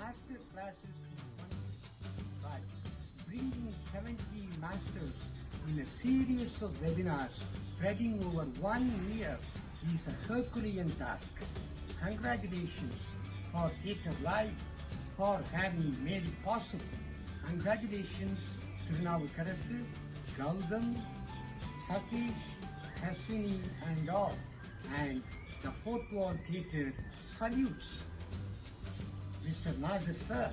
master classes in one week, but bringing 70 masters in a series of webinars spreading over 1 year is a Herculean task. Congratulations for Theatre Live for having made it possible. Congratulations Tirunavukarasu, Gautam, Satish, Hasini and all. And the Fourth Wall Theatre salutes Mr. Nazir sir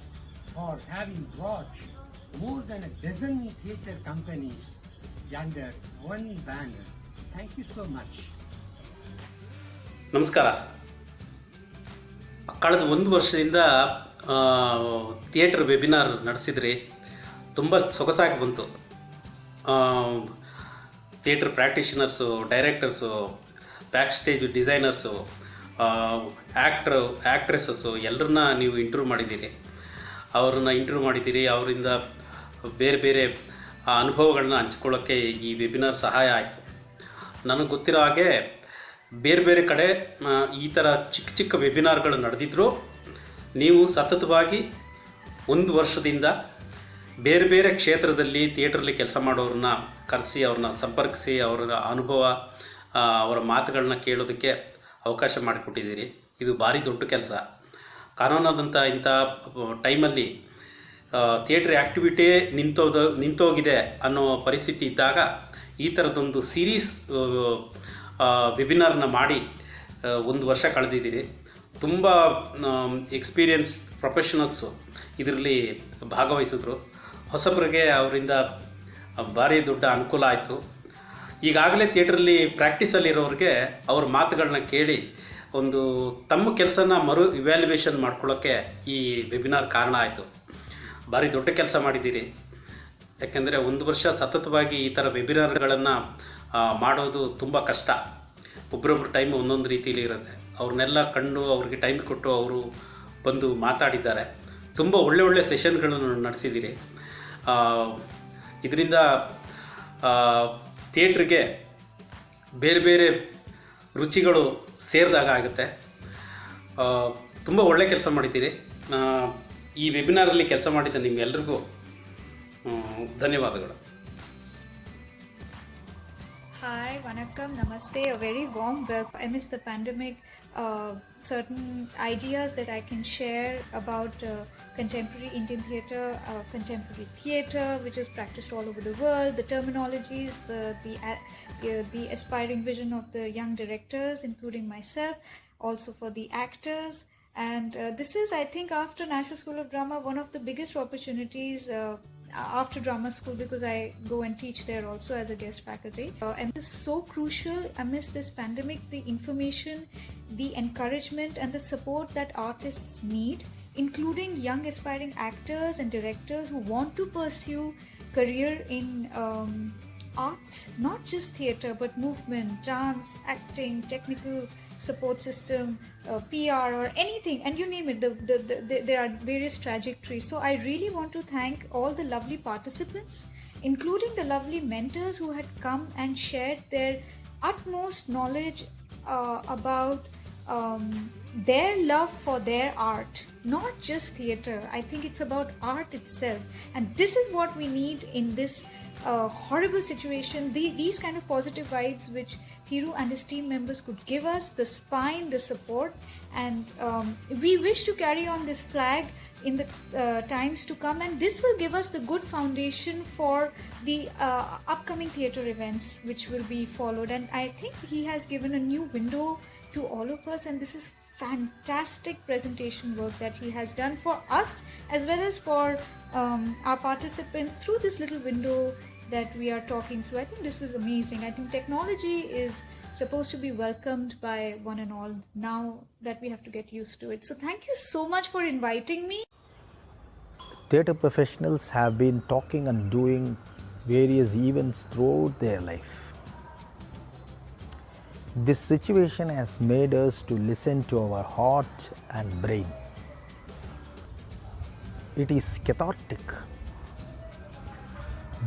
for having brought more than a dozen theatre companies under one banner. Thank you so much. ನಮಸ್ಕಾರ. ಕಳೆದ ಒಂದು ವರ್ಷದಿಂದ theatre webinar ನಡೆಸಿದ್ರಿ. ತುಂಬ ಸೊಗಸಾಗಿ ಬಂತು. Theatre practitioners, directors, back stage designers, actresses ಎಲ್ಲರನ್ನ ನೀವು interview ಮಾಡಿದ್ದೀರಿ. ಅವರಿಂದ ಬೇರೆ ಬೇರೆ ಅನುಭವಗಳನ್ನ ಹಂಚ್ಕೊಳ್ಳೋಕ್ಕೆ ಈ ವೆಬಿನಾರ್ ಸಹಾಯ ಆಯಿತು. ನನಗೆ ಗೊತ್ತಿರೋ ಹಾಗೆ ಬೇರೆ ಬೇರೆ ಕಡೆ ಈ ಥರ ಚಿಕ್ಕ ಚಿಕ್ಕ ವೆಬಿನಾರ್ಗಳು ನಡೆದಿದ್ದರೂ ನೀವು ಸತತವಾಗಿ ಒಂದು ವರ್ಷದಿಂದ ಬೇರೆ ಬೇರೆ ಕ್ಷೇತ್ರದಲ್ಲಿ ಥಿಯೇಟ್ರಲ್ಲಿ ಕೆಲಸ ಮಾಡೋರನ್ನ ಕರೆಸಿ ಅವ್ರನ್ನ ಸಂಪರ್ಕಿಸಿ ಅವರ ಅನುಭವ ಅವರ ಮಾತುಗಳನ್ನ ಕೇಳೋದಕ್ಕೆ ಅವಕಾಶ ಮಾಡಿಕೊಟ್ಟಿದ್ದೀರಿ. ಇದು ಭಾರಿ ದೊಡ್ಡ ಕೆಲಸ. ಕಾನೂನಾದಂಥ ಇಂಥ ಟೈಮಲ್ಲಿ ಥಿಯೇಟ್ರ್ ಆ್ಯಕ್ಟಿವಿಟಿಯೇ ನಿಂತೋಗಿದೆ ಅನ್ನೋ ಪರಿಸ್ಥಿತಿ ಇದ್ದಾಗ ಈ ಥರದೊಂದು ಸೀರೀಸ್ ವೆಬಿನಾರ್ನ ಮಾಡಿ ಒಂದು ವರ್ಷ ಕಳೆದಿದ್ದೀರಿ. ತುಂಬ ಎಕ್ಸ್ಪೀರಿಯನ್ಸ್ ಪ್ರೊಫೆಷನಲ್ಸು ಇದರಲ್ಲಿ ಭಾಗವಹಿಸಿದ್ರು. ಹೊಸಬರಿಗೆ ಅವರಿಂದ ಭಾರಿ ದೊಡ್ಡ ಅನುಕೂಲ ಆಯಿತು. ಈಗಾಗಲೇ ಥಿಯೇಟ್ರಲ್ಲಿ ಪ್ರಾಕ್ಟೀಸಲ್ಲಿರೋರಿಗೆ ಅವ್ರ ಮಾತುಗಳನ್ನ ಕೇಳಿ ಒಂದು ತಮ್ಮ ಕೆಲಸನ ಇವ್ಯಾಲ್ಯುವೇಷನ್ ಮಾಡ್ಕೊಳ್ಳೋಕ್ಕೆ ಈ ವೆಬಿನಾರ್ ಕಾರಣ ಆಯಿತು. ಭಾರಿ ದೊಡ್ಡ ಕೆಲಸ ಮಾಡಿದ್ದೀರಿ. ಯಾಕೆಂದರೆ ಒಂದು ವರ್ಷ ಸತತವಾಗಿ ಈ ಥರ ವೆಬಿನಾರ್ಗಳನ್ನು ಮಾಡೋದು ತುಂಬ ಕಷ್ಟ. ಒಬ್ಬರೊಬ್ರು ಟೈಮ್ ಒಂದೊಂದು ರೀತಿಯಲ್ಲಿ ಇರುತ್ತೆ. ಅವ್ರನ್ನೆಲ್ಲ ಕಂಡು ಅವ್ರಿಗೆ ಟೈಮ್ ಕೊಟ್ಟು ಅವರು ಬಂದು ಮಾತಾಡಿದ್ದಾರೆ. ತುಂಬ ಒಳ್ಳೆ ಸೆಷನ್ಗಳನ್ನು ನಡೆಸಿದ್ದೀರಿ. ಇದರಿಂದ ಥಿಯೇಟ್ರಿಗೆ ಬೇರೆ ಬೇರೆ ರುಚಿಗಳು ಸೇರಿದಾಗ ಆಗುತ್ತೆ. ತುಂಬ ಒಳ್ಳೆ ಕೆಲಸ ಮಾಡಿದ್ದೀರಿ. ಈ ವೆಬಿನಾರಲ್ಲಿ ಕೆಲಸ ಮಾಡಿದ್ದ ನಿಮ್ಗೆಲ್ರಿಗೂ ಧನ್ಯವಾದಗಳು. Hi, Vanakkam, Namaste, a very warm welcome. Amidst the pandemic, certain ideas that I can share about contemporary Indian theatre, which is practiced all over the world, the terminologies, the aspiring vision of the young directors, including myself, also for the actors. And this is, I think, after National School of Drama, one of the biggest opportunities after drama school, because I go and teach there also as a guest faculty. And this is so crucial amidst this pandemic, the information, the encouragement and the support that artists need, including young aspiring actors and directors who want to pursue career in arts, not just theatre, but movement, dance, acting, technical support system, PR or anything, and you name it. There are various trajectories. So I really want to thank all the lovely participants, including the lovely mentors who had come and shared their utmost knowledge about their love for their art, not just theatre. I think it's about art itself, and this is what we need in this horrible situation. These kind of positive vibes which Thiru and his team members could give us, the spine, the support, and we wish to carry on this flag in the times to come, and this will give us the good foundation for the upcoming theatre events which will be followed. And I think he has given a new window to all of us, and this is fantastic presentation work that he has done for us as well as for our participants through this little window that we are talking through. I think this was amazing. I think technology is supposed to be welcomed by one and all now that we have to get used to it. So thank you so much for inviting me. Theatre professionals have been talking and doing various events throughout their life. This situation has made us to listen to our heart and brain. It is cathartic.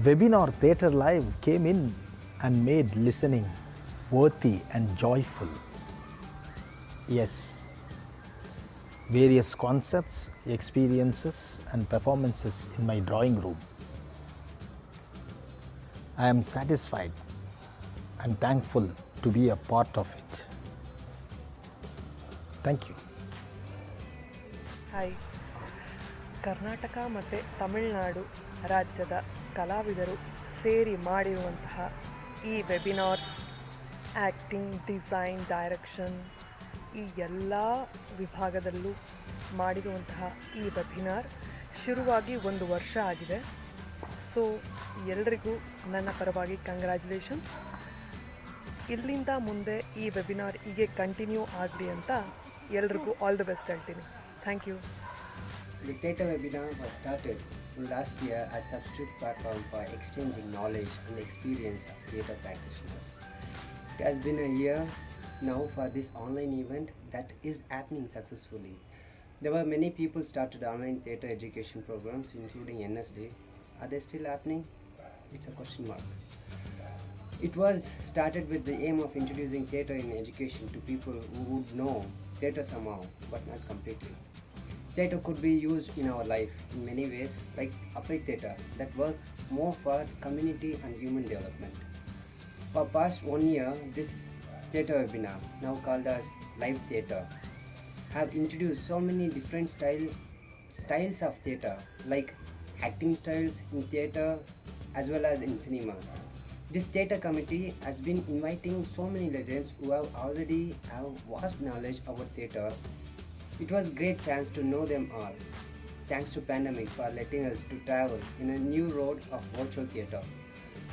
Webinar Theatre Live came in and made listening worthy and joyful. Yes, various concepts, experiences and performances in my drawing room. I am satisfied and thankful to be a part of it. Thank you. Hi, Karnataka ಮತ್ತು ತಮಿಳುನಾಡು ರಾಜ್ಯದ ಕಲಾವಿದರು ಸೇರಿ ಮಾಡಿರುವಂತಹ ಈ webinars, acting, design, direction, ಈ ಎಲ್ಲ ವಿಭಾಗದಲ್ಲೂ ಮಾಡಿರುವಂತಹ ಈ ವೆಬಿನಾರ್ ಶುರುವಾಗಿ 1 ವರ್ಷ ಆಗಿದೆ. ಸೊ ಎಲ್ರಿಗೂ ನನ್ನ ಪರವಾಗಿ ಕಂಗ್ರ್ಯಾಚುಲೇಷನ್ಸ್. ಇಲ್ಲಿಂದ ಮುಂದೆ ಈ ವೆಬಿನಾರ್ ಹೀಗೆ ಕಂಟಿನ್ಯೂ ಆಗಲಿ ಅಂತ ಎಲ್ರಿಗೂ ಆಲ್ ದ ಬೆಸ್ಟ್ ಹೇಳ್ತೀನಿ. Thank you. The Theatre webinar was started last year as a substitute platform for exchanging knowledge and experience of theatre practitioners. It has been a year now for this online event that is happening successfully. There were many people started online theatre education programs including NSD. Are they still happening? It's a question mark. It was started with the aim of introducing theatre in education to people who would know theatre somehow but not completely. Theatre could be used in our life in many ways, like Applied Theatre that work more for community and human development. For past 1 year, this theatre webinar, now called as Live Theatre, have introduced so many different styles of theatre, like acting styles in theatre as well as in cinema. This theatre committee has been inviting so many legends who already have vast knowledge about theatre. It was a great chance to know them all. Thanks to pandemic for letting us to travel in a new road of virtual theatre.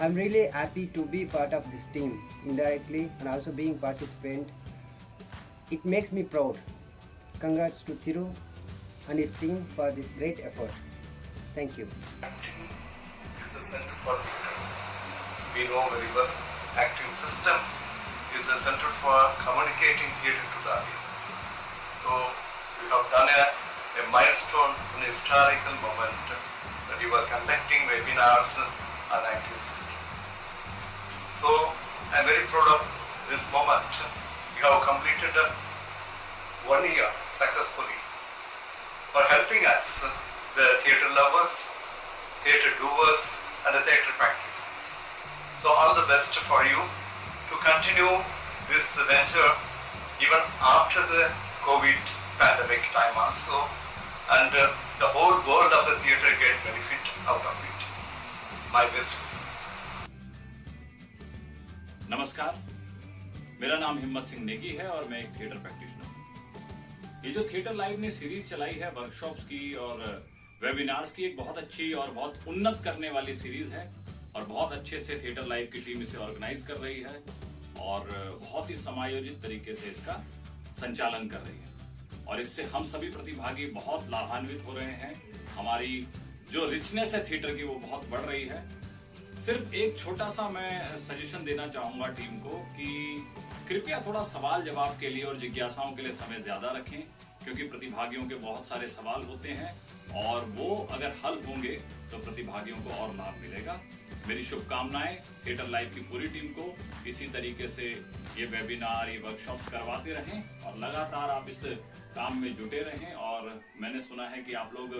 I'm really happy to be part of this team indirectly and also being participant. It makes me proud. Congrats to Thiru and his team for this great effort. Thank you. Is the center for theatre. We know very well acting system is a center for communicating theatre to the audience. So we have done a milestone, an historical moment that you are conducting webinars on acting system. So I am very proud of this moment. You have completed 1 year successfully for helping us, the theatre lovers, theatre doers and the theatre practitioners. So all the best for you to continue this venture even after the COVID pandemic time also, and the whole world of the theatre get benefit out of it. My best wishes. नमस्कार, मेरा नाम हिम्मत सिंह नेगी है और मैं एक theatre practitioner हूँ। ये जो थिएटर लाइव ने सीरीज चलाई है वर्कशॉप्स की और वेबिनार्स की, एक बहुत अच्छी और बहुत उन्नत करने वाली सीरीज है और बहुत अच्छे से थिएटर लाइव की टीम इसे ऑर्गेनाइज कर रही है और बहुत ही समायोजित तरीके से इसका संचालन कर रही है और इससे हम सभी प्रतिभागी बहुत लाभान्वित हो रहे हैं। हमारी जो रिचनेस है थिएटर की वो बहुत बढ़ रही है। सिर्फ एक छोटा सा मैं सजेशन देना चाहूंगा टीम को कि कृपया थोड़ा सवाल जवाब के लिए और जिज्ञासाओं के लिए समय ज्यादा रखें, क्योंकि प्रतिभागियों के बहुत सारे सवाल होते हैं और वो अगर हल होंगे तो प्रतिभागियों को और लाभ मिलेगा। मेरी शुभकामनाएं थिएटर लाइव की पूरी टीम को। इसी तरीके से ये वेबिनार, ये वर्कशॉप्स करवाते रहें और लगातार आप इस काम में जुटे रहें। और मैंने सुना है कि आप लोग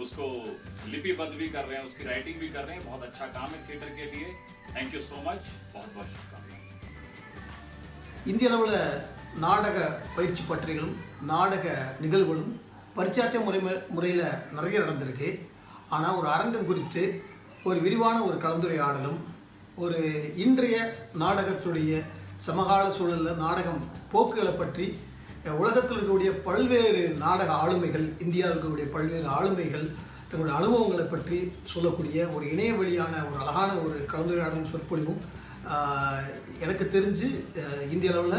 उसको लिपिबद्ध भी कर रहे हैं, उसकी राइटिंग भी कर रहे हैं। बहुत अच्छा काम है थिएटर के लिए। Thank you so much. बहुत बहुत शुभकामनाएं। இந்திய அளவில் நாடக பயிற்சி பட்டறைகளும் நாடக நிகழ்வுகளும் பரிச்சார்த்த முறையில் நிறைய நடந்திருக்கு. ஆனால் ஒரு அரங்கம் குறித்து ஒரு விரிவான ஒரு கலந்துரையாடலும் ஒரு இன்றைய நாடகத்துடைய சமகால சூழலில் நாடகம் போக்குகளை பற்றி உலகத்தில் இருக்கக்கூடிய பல்வேறு நாடக ஆளுமைகள், இந்தியாவில் இருக்கக்கூடிய பல்வேறு ஆளுமைகள் தங்களுடைய அனுபவங்களை பற்றி சொல்லக்கூடிய ஒரு இணைய வழியான ஒரு அழகான ஒரு கலந்துரையாடலும் சொற்பொழிவும் எனக்கு தெரிஞ்சு இந்திய அளவில்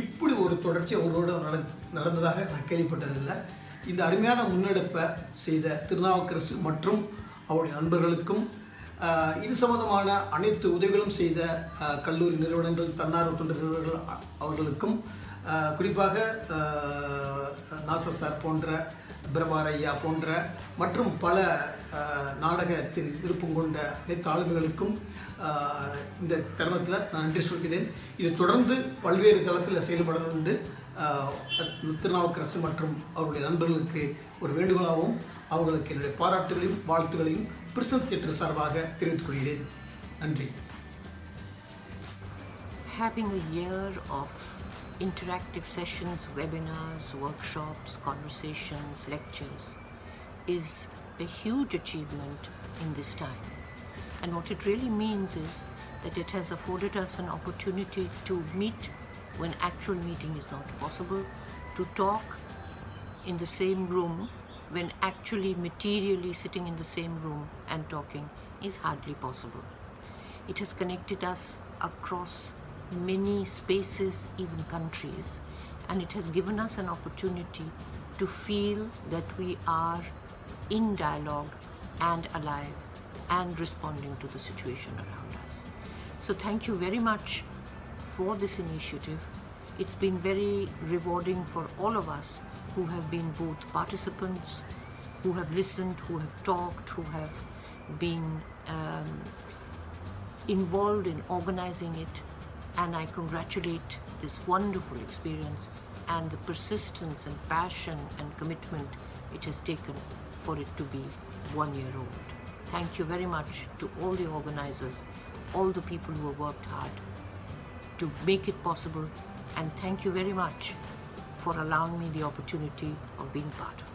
இப்படி ஒரு தொடர்ச்சி அவரோட நடந்ததாக நான் கேள்விப்பட்டதில்லை. இந்த அருமையான முன்னெடுப்பை செய்த திருநாவுக்கரசு மற்றும் அவருடைய நண்பர்களுக்கும் இது சம்பந்தமான அனைத்து உதவிகளும் செய்த கல்லூரி நிறுவனங்கள், தன்னார்வ தொண்டு நிறுவனங்கள் அவர்களுக்கும், குறிப்பாக நாசர் சார் போன்ற, பிரபார் ஐயா போன்ற மற்றும் பல நாடகத்தின் விருப்பம் கொண்ட அனைத்து ஆளுமைகளுக்கும் இந்த தருணத்தில் நான் நன்றி சொல்கிறேன். இது தொடர்ந்து பல்வேறு தளத்தில் செயல்படணும் என்று திருநாவுக்கரசு மற்றும் அவருடைய நண்பர்களுக்கு ஒரு வேண்டுகோளாகவும் அவர்களுக்கு என்னுடைய பாராட்டுகளையும் வாழ்த்துகளையும் பிரசன்ட் தியேட்டர் சார்பாக தெரிவித்துக் கொள்கிறேன். நன்றி. Having a year of interactive sessions, webinars, workshops, conversations, lectures is a huge achievement in this time. And what it really means is that it has afforded us an opportunity to meet when actual meeting is not possible, to talk in the same room when actually materially sitting in the same room and talking is hardly possible. It has connected us across many spaces, even countries, and it has given us an opportunity to feel that we are in dialogue and alive and responding to the situation around us. So thank you very much for this initiative. It's been very rewarding for all of us who have been both participants, who have listened, who have talked, who have been involved in organizing it. And I congratulate this wonderful experience and the persistence and passion and commitment it has taken for it to be 1 year old. Thank you very much to all the organizers, all the people who have worked hard to make it possible, and thank you very much for allowing me the opportunity of being part of it.